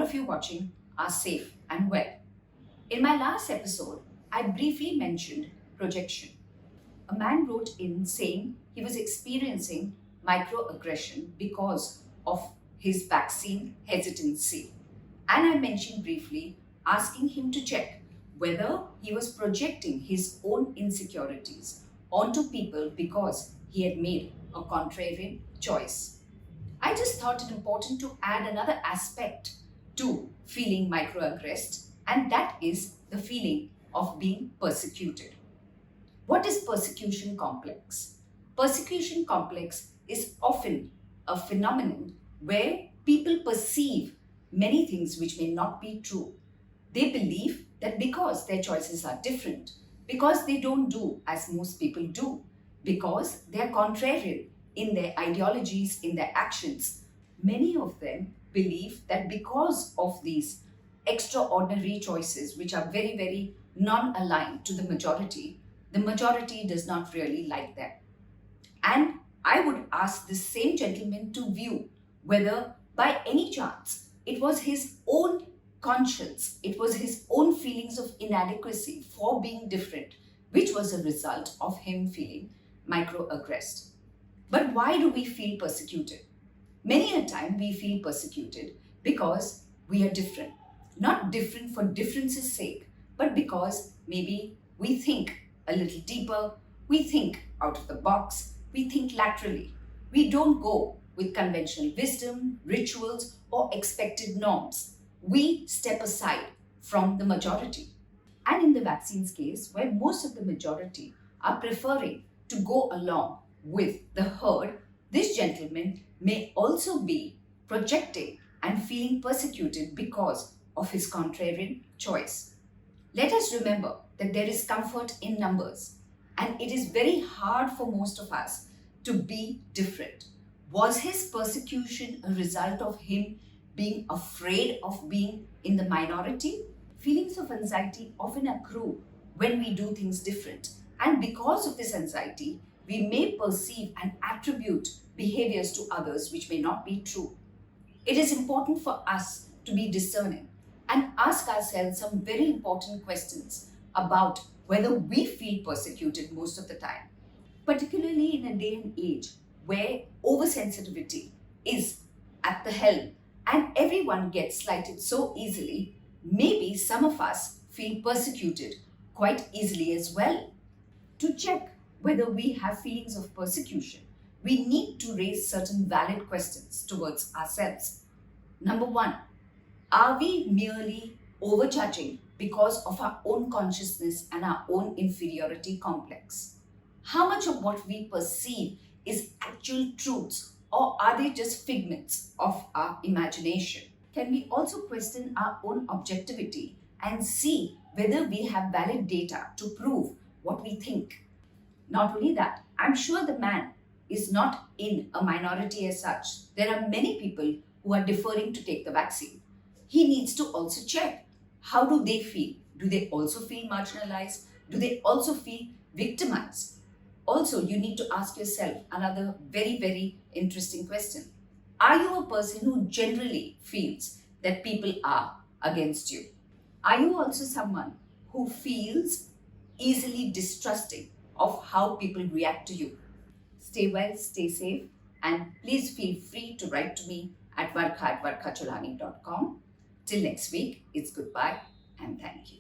of you watching are safe and well. In my last episode, I briefly mentioned projection. A man wrote in saying he was experiencing microaggression because of his vaccine hesitancy. And I mentioned briefly asking him to check whether he was projecting his own insecurities onto people because he had made a contrarian choice. I just thought it important to add another aspect to feeling microaggressed, and that is the feeling of being persecuted. What is persecution complex? Persecution complex is often a phenomenon where people perceive many things which may not be true. They believe that because their choices are different, because they don't do as most people do, because they are contrarian in their ideologies, in their actions, many of them believe that because of these extraordinary choices, which are very, very non-aligned to the majority does not really like them. And I would ask this same gentleman to view whether by any chance it was his own conscience, it was his own feelings of inadequacy for being different, which was a result of him feeling microaggressed. But why do we feel persecuted? Many a time we feel persecuted because we are different. Not different for difference's sake, but because maybe we think a little deeper, we think out of the box, we think laterally. We don't go with conventional wisdom, rituals, or expected norms. We step aside from the majority. And in the vaccines case, where most of the majority are preferring to go along with the herd, this gentleman may also be projecting and feeling persecuted because of his contrarian choice. Let us remember that there is comfort in numbers, and it is very hard for most of us to be different. Was his persecution a result of him being afraid of being in the minority? Feelings of anxiety often accrue when we do things different, and because of this anxiety, we may perceive and attribute behaviors to others which may not be true. It is important for us to be discerning and ask ourselves some very important questions about whether we feel persecuted most of the time, particularly in a day and age where oversensitivity is at the helm and everyone gets slighted so easily. Maybe some of us feel persecuted quite easily as well. To check whether we have feelings of persecution, we need to raise certain valid questions towards ourselves. Number one, are we merely overjudging because of our own consciousness and our own inferiority complex? How much of what we perceive is actual truths, or are they just figments of our imagination? Can we also question our own objectivity and see whether we have valid data to prove what we think? Not only that, I'm sure the man is not in a minority as such. There are many people who are deferring to take the vaccine. He needs to also check, how do they feel? Do they also feel marginalized? Do they also feel victimized? Also, you need to ask yourself another very, very interesting question. Are you a person who generally feels that people are against you? Are you also someone who feels easily distrusting of how people react to you? Stay well, stay safe, and please feel free to write to me at varkha@varkhacholani.com. Till next week, it's goodbye and thank you.